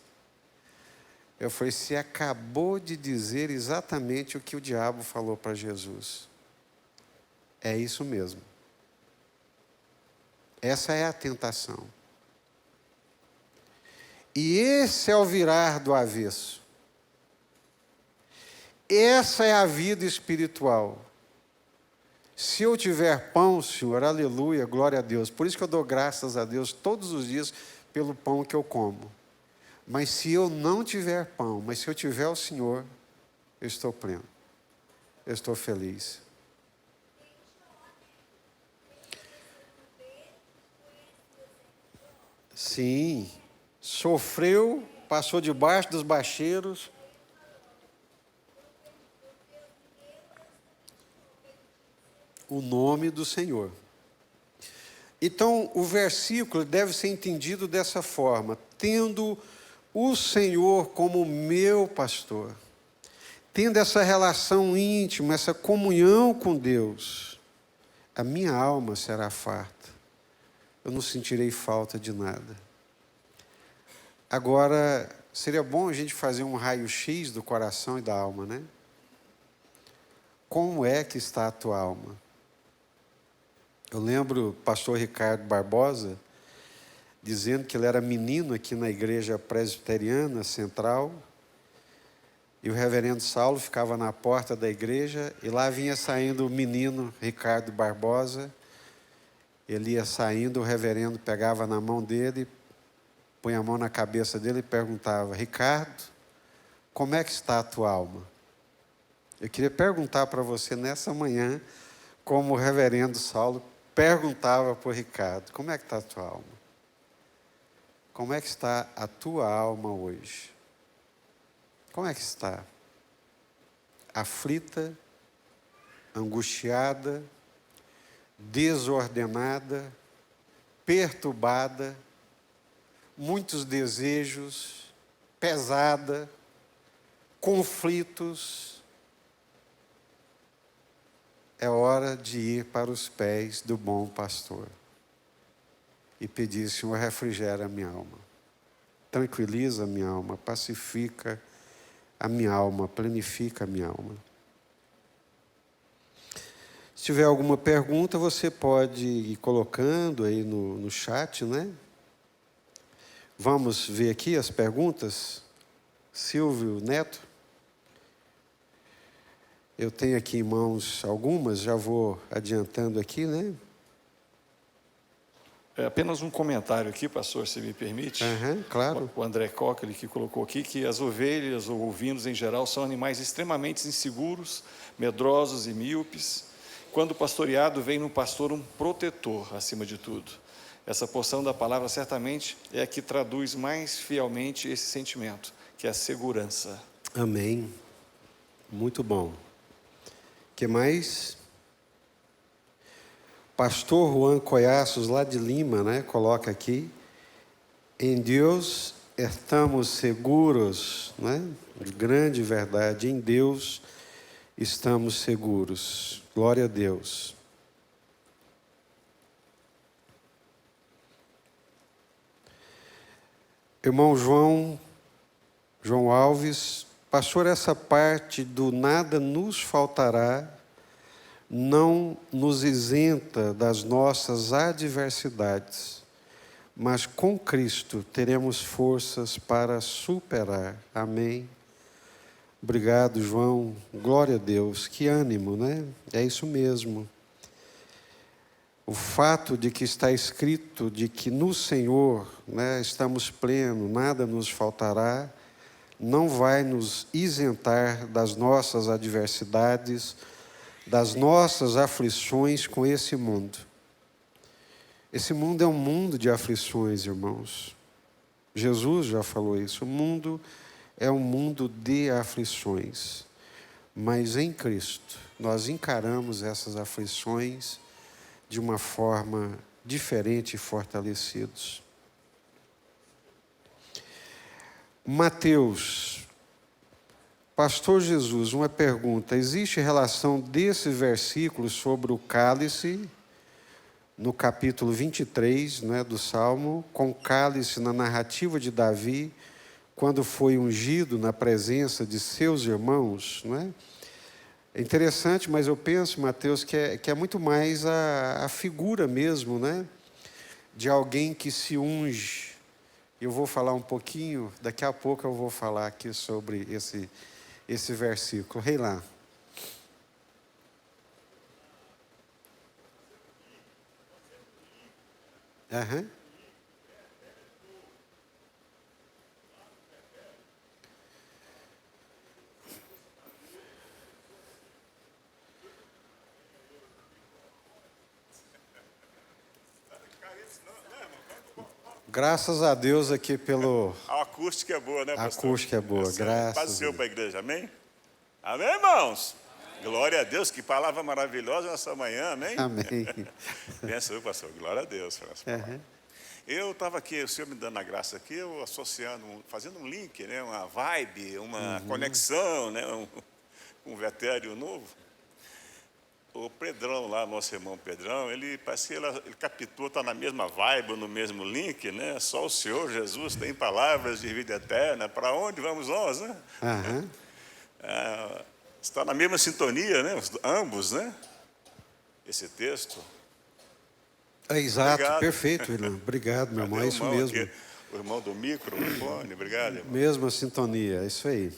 Eu falei, você acabou de dizer exatamente o que o diabo falou para Jesus. É isso mesmo. Essa é a tentação. E esse é o virar do avesso. Essa é a vida espiritual. Se eu tiver pão, Senhor, aleluia, glória a Deus. Por isso que eu dou graças a Deus todos os dias pelo pão que eu como. Mas se eu não tiver pão, mas se eu tiver o Senhor, eu estou pleno. Eu estou feliz. Sim, sofreu passou debaixo dos bacheiros. O nome do Senhor. Então, o versículo deve ser entendido dessa forma: tendo o Senhor como meu pastor, tendo essa relação íntima, essa comunhão com Deus, a minha alma será farta, eu não sentirei falta de nada. Agora, seria bom a gente fazer um raio-x do coração e da alma, né? Como é que está a tua alma? Eu lembro o pastor Ricardo Barbosa dizendo que ele era menino aqui na igreja presbiteriana central, e o reverendo Saulo ficava na porta da igreja, e lá vinha saindo o menino Ricardo Barbosa. Ele ia saindo, o reverendo pegava na mão dele, punha a mão na cabeça dele e perguntava: Ricardo, como é que está a tua alma? Eu queria perguntar para você nessa manhã, como o reverendo Saulo perguntava para o Ricardo: como é que está a tua alma? Como é que está a tua alma hoje? Como é que está? Aflita, angustiada, desordenada, perturbada, muitos desejos, pesada, conflitos. É hora de ir para os pés do bom pastor e pedir: Senhor, refrigera a minha alma, tranquiliza a minha alma, pacifica a minha alma, planifica a minha alma. Se tiver alguma pergunta, você pode ir colocando aí no chat, né? Vamos ver aqui as perguntas. Silvio Neto. Eu tenho aqui em mãos algumas, já vou adiantando aqui, né? É apenas um comentário aqui, pastor, se me permite. Claro. O André Coca, que colocou aqui que as ovelhas ou ovinos em geral são animais extremamente inseguros, medrosos e míopes. Quando pastoreado, vem no pastor um protetor, acima de tudo. Essa porção da palavra certamente é a que traduz mais fielmente esse sentimento, que é a segurança. Amém. Muito bom. O que mais? Pastor Juan Coiaços, lá de Lima, né, coloca aqui: em Deus estamos seguros, né? Grande verdade, em Deus estamos seguros. Glória a Deus. Irmão João Alves: pastor, essa parte do nada nos faltará não nos isenta das nossas adversidades, mas com Cristo teremos forças para superar. Amém. Obrigado, João. Glória a Deus. Que ânimo, né? É isso mesmo. O fato de que está escrito de que no Senhor, né, estamos plenos, nada nos faltará, não vai nos isentar das nossas adversidades, das nossas aflições com esse mundo. Esse mundo é um mundo de aflições, irmãos. Jesus já falou isso. O mundo é um mundo de aflições. Mas em Cristo, nós encaramos essas aflições de uma forma diferente e fortalecidos. Mateus. Pastor Jesus, uma pergunta: existe relação desse versículo sobre o cálice, no capítulo 23, né, do Salmo, com o cálice na narrativa de Davi, quando foi ungido na presença de seus irmãos, né? É interessante, mas eu penso, Mateus, que é muito mais a figura mesmo, né, de alguém que se unge. Eu vou falar um pouquinho, daqui a pouco eu vou falar aqui sobre esse versículo. Rei lá. Graças a Deus aqui pelo acústica é boa, né, A pastor? acústica é boa, graças a Passeou Deus. para a igreja, amém? Amém, irmãos? Glória a Deus, que palavra maravilhosa nessa manhã, amém? Amém. Benção, pastor, glória a Deus. Eu estava aqui, o Senhor me dando a graça aqui, eu associando, fazendo um link, né, uma vibe, uma conexão, né, um vetério novo. O Pedrão lá, nosso irmão Pedrão, ele parece que ele captou, está na mesma vibe, no mesmo link, né? Só o Senhor Jesus tem palavras de vida eterna. Para onde vamos nós, né? Aham. Está na mesma sintonia, né? Ambos, né? Esse texto. É exato, Obrigado. perfeito, William. Obrigado, meu irmão, é isso irmão mesmo. aqui, o irmão do microfone, obrigado, irmão. Mesma sintonia, é isso aí.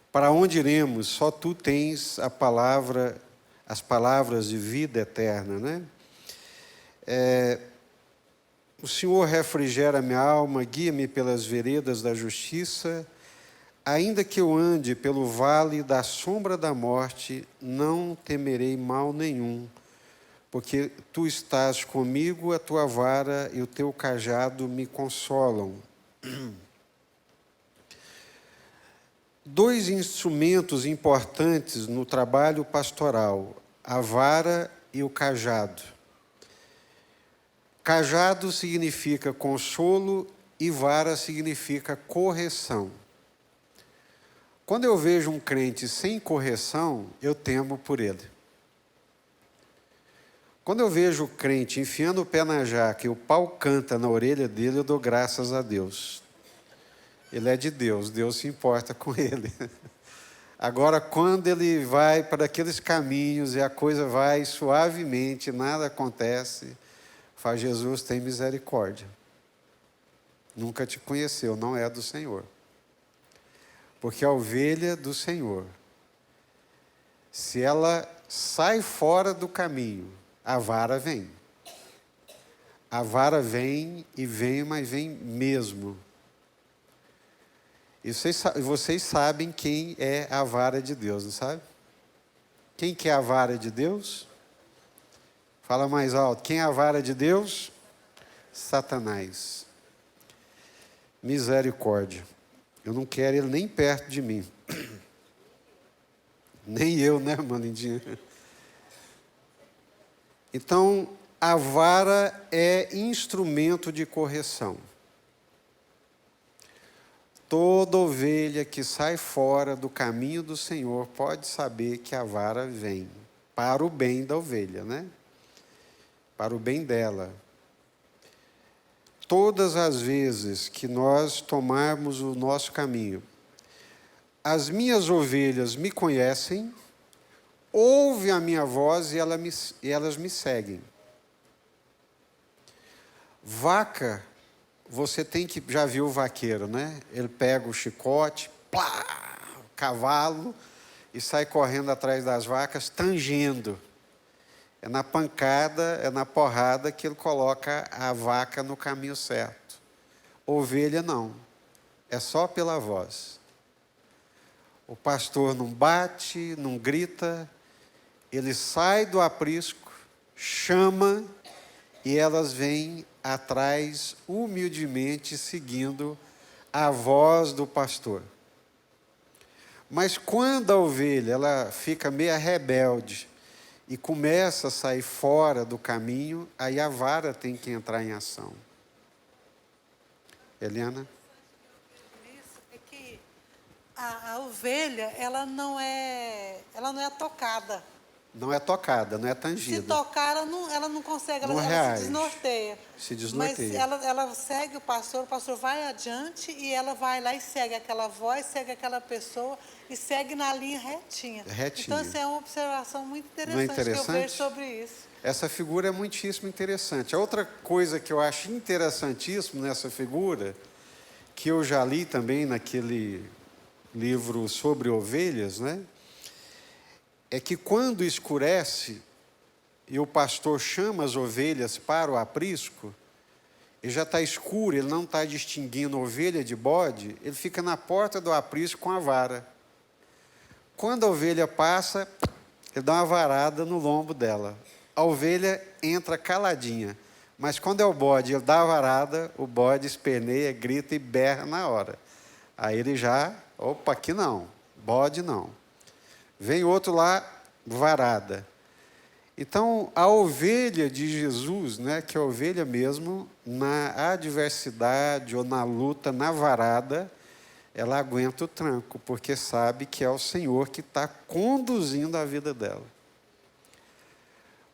Para onde iremos? Só tu tens a palavra, as palavras de vida eterna, né? O Senhor refrigera minha alma, guia-me pelas veredas da justiça. Ainda que eu ande pelo vale da sombra da morte, não temerei mal nenhum, porque tu estás comigo, a tua vara e o teu cajado me consolam. Dois instrumentos importantes no trabalho pastoral, a vara e o cajado. Cajado significa consolo e vara significa correção. Quando eu vejo um crente sem correção, eu temo por ele. Quando eu vejo o crente enfiando o pé na jaca e o pau canta na orelha dele, eu dou graças a Deus. Ele é de Deus, Deus se importa com ele. Agora, quando ele vai para aqueles caminhos e a coisa vai suavemente, nada acontece, faz Jesus, tem misericórdia. Nunca te conheceu, não é do Senhor. Porque a ovelha do Senhor, se ela sai fora do caminho, a vara vem. A vara vem e vem, mas vem mesmo. E vocês sabem quem é a vara de Deus, não sabe? Quem que é a vara de Deus? Fala mais alto. Quem é a vara de Deus? Satanás. Misericórdia. Eu não quero ele nem perto de mim. Nem eu, né, irmã Lindinha? Então, a vara é instrumento de correção. Toda ovelha que sai fora do caminho do Senhor pode saber que a vara vem para o bem da ovelha, né? Para o bem dela. Todas as vezes que nós tomarmos o nosso caminho, as minhas ovelhas me conhecem, ouvem a minha voz e elas me seguem. Vaca, você tem que, já viu o vaqueiro, né? Ele pega o chicote, plá, cavalo, e sai correndo atrás das vacas, tangendo. É na pancada, é na porrada que ele coloca a vaca no caminho certo. Ovelha não, é só pela voz. O pastor não bate, não grita, ele sai do aprisco, chama e elas vêm atrás humildemente seguindo a voz do pastor. Mas quando a ovelha ela fica meio rebelde e começa a sair fora do caminho, aí a vara tem que entrar em ação. Helena? Isso é que a ovelha, ela não é tocada. Não é tocada, não é Se tangida. tocar, ela não consegue, Não ela reage. se desnorteia. Se desnorteia. Mas ela segue o pastor vai adiante e ela vai lá e segue aquela voz, segue aquela pessoa e segue na linha retinha. Retinha. Então, essa é uma observação muito Não é interessante, que eu interessante? vejo sobre isso. Essa figura é muitíssimo interessante. A outra coisa que eu acho interessantíssimo nessa figura, que eu já li também naquele livro sobre ovelhas, né? É que quando escurece e o pastor chama as ovelhas para o aprisco, ele já está escuro, ele não está distinguindo ovelha de bode, ele fica na porta do aprisco com a vara. Quando a ovelha passa, ele dá uma varada no lombo dela. A ovelha entra caladinha, mas quando é o bode, ele dá a varada, o bode esperneia, grita e berra na hora. Aí ele já, opa, aqui não, bode não. Vem outro lá, varada. Então, a ovelha de Jesus, né, que é a ovelha mesmo, na adversidade ou na luta, na varada, ela aguenta o tranco, porque sabe que é o Senhor que está conduzindo a vida dela.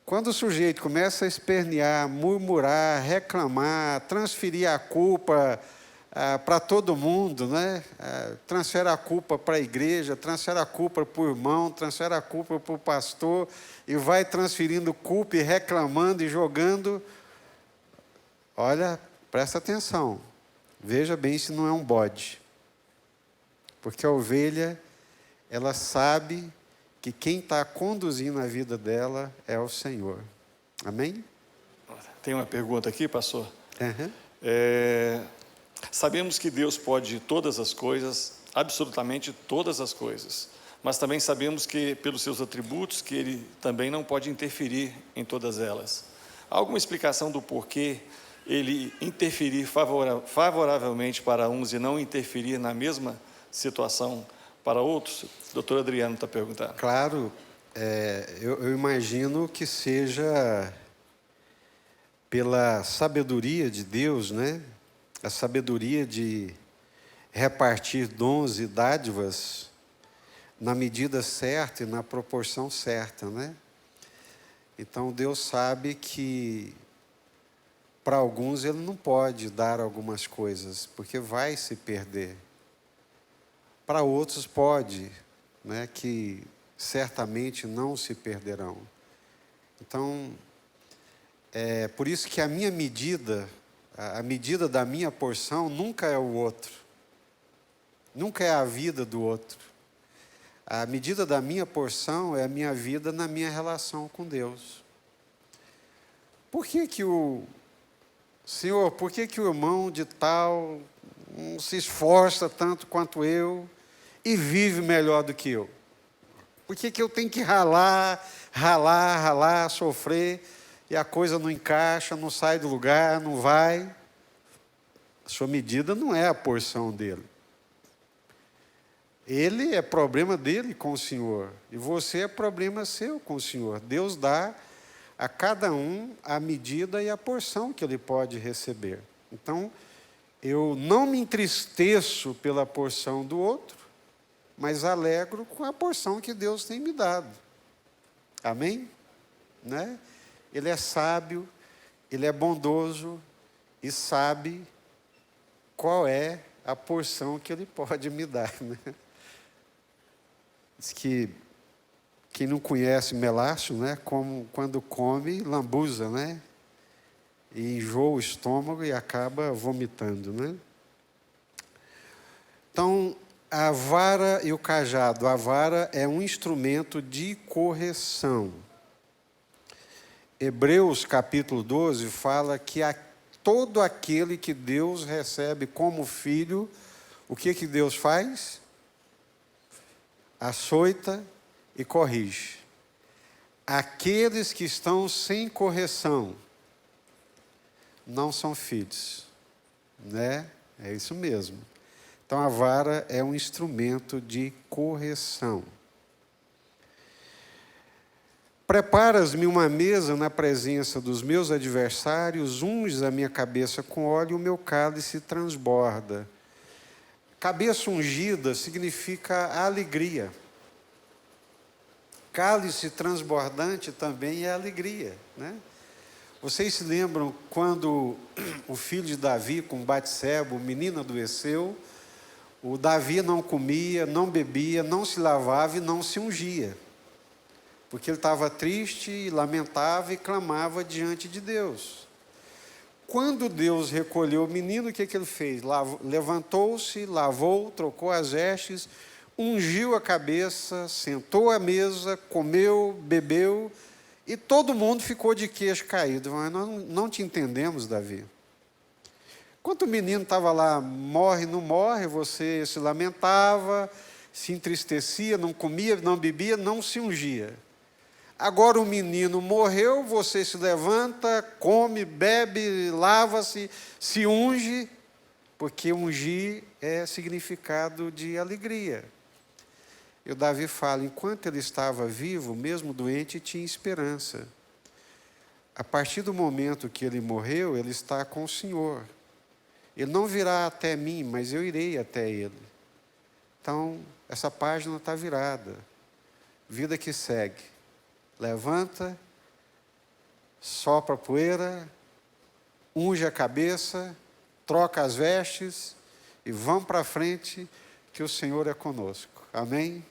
Quando o sujeito começa a espernear, murmurar, reclamar, transferir a culpa para todo mundo, né? Transfere a culpa para a igreja, transfere a culpa para o irmão, transfere a culpa para o pastor, e vai transferindo culpa e reclamando e jogando. Olha, presta atenção, veja bem se não é um bode. Porque a ovelha, ela sabe que quem está conduzindo a vida dela é o Senhor. Amém? Tem uma pergunta aqui, pastor. Uhum. Sabemos que Deus pode todas as coisas, absolutamente todas as coisas. Mas também sabemos que, pelos seus atributos, que Ele também não pode interferir em todas elas. Há alguma explicação do porquê Ele interferir favoravelmente para uns e não interferir na mesma situação para outros? O doutor Adriano está perguntando. Claro, eu imagino que seja pela sabedoria de Deus, né? A sabedoria de repartir dons e dádivas na medida certa e na proporção certa, né? Então, Deus sabe que para alguns Ele não pode dar algumas coisas, porque vai se perder. Para outros pode, né, que certamente não se perderão. Então, é por isso que a minha medida, a medida da minha porção nunca é o outro. Nunca é a vida do outro. A medida da minha porção é a minha vida na minha relação com Deus. Por que que Senhor, por que que o irmão de tal não se esforça tanto quanto eu e vive melhor do que eu? Por que que eu tenho que ralar, sofrer, e a coisa não encaixa, não sai do lugar, não vai? A sua medida não é a porção dele. Ele é problema dele com o Senhor, e você é problema seu com o Senhor. Deus dá a cada um a medida e a porção que ele pode receber. Então, eu não me entristeço pela porção do outro, mas alegro com a porção que Deus tem me dado. Amém? Né? Ele é sábio, ele é bondoso e sabe qual é a porção que ele pode me dar, né? Diz que quem não conhece melaço, né, como quando come, lambuza, né? E enjoa o estômago e acaba vomitando, né? Então, a vara e o cajado. A vara é um instrumento de correção. Hebreus capítulo 12 fala que todo aquele que Deus recebe como filho, o que que Deus faz? Açoita e corrige. Aqueles que estão sem correção não são filhos, né? É isso mesmo. Então a vara é um instrumento de correção. Preparas-me uma mesa na presença dos meus adversários, unges a minha cabeça com óleo e o meu cálice transborda. Cabeça ungida significa alegria. Cálice transbordante também é alegria, né? Vocês se lembram quando o filho de Davi, com Batseba, menina adoeceu, o Davi não comia, não bebia, não se lavava e não se ungia, porque ele estava triste, lamentava e clamava diante de Deus. Quando Deus recolheu o menino, o que ele fez? Levantou-se, lavou, trocou as vestes, ungiu a cabeça, sentou à mesa, comeu, bebeu, e todo mundo ficou de queixo caído. Mas nós não te entendemos, Davi. Enquanto o menino estava lá, morre, não morre, você se lamentava, se entristecia, não comia, não bebia, não se ungia. Agora o menino morreu, você se levanta, come, bebe, lava-se, se unge. porque ungir é significado de alegria. E o Davi fala, enquanto ele estava vivo, mesmo doente, tinha esperança. A partir do momento que ele morreu, ele está com o Senhor. Ele não virá até mim, mas eu irei até ele. Então, essa página está virada. Vida que segue. Levanta, sopra a poeira, unge a cabeça, troca as vestes e vamos para frente, que o Senhor é conosco. Amém?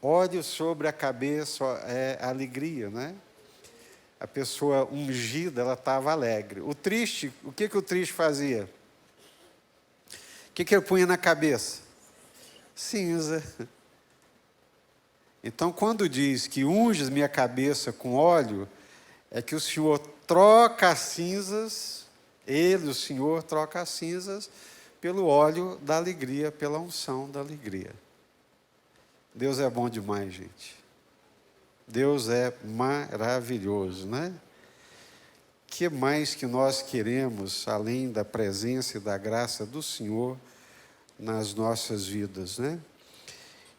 Óleo sobre a cabeça é alegria, né? A pessoa ungida, ela estava alegre. O triste, o que o triste fazia? O que ele punha na cabeça? Cinza. Então, quando diz que unges minha cabeça com óleo, é que o Senhor troca as cinzas, Ele, o Senhor, troca as cinzas pelo óleo da alegria, pela unção da alegria. Deus é bom demais, gente. Deus é maravilhoso, né? O que mais que nós queremos, além da presença e da graça do Senhor nas nossas vidas, né?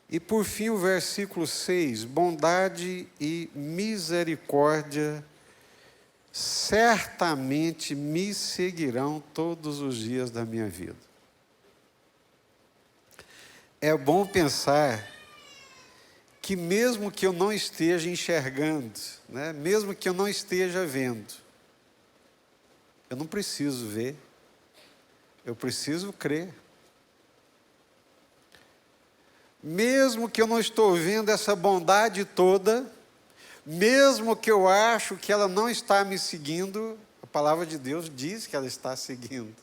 E por fim o versículo 6, bondade e misericórdia certamente me seguirão todos os dias da minha vida. É bom pensar que mesmo que eu não esteja enxergando, né, mesmo que eu não esteja vendo, eu não preciso ver, eu preciso crer. Mesmo que eu não estou vendo essa bondade toda, mesmo que eu acho que ela não está me seguindo, a palavra de Deus diz que ela está seguindo.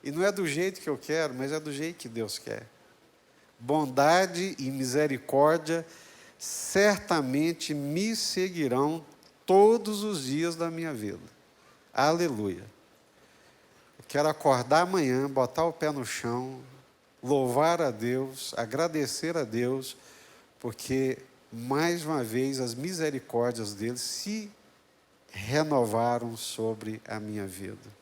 E não é do jeito que eu quero, mas é do jeito que Deus quer. Bondade e misericórdia certamente me seguirão todos os dias da minha vida. Aleluia. Eu quero acordar amanhã, botar o pé no chão, louvar a Deus, agradecer a Deus, porque, mais uma vez, as misericórdias dele se renovaram sobre a minha vida.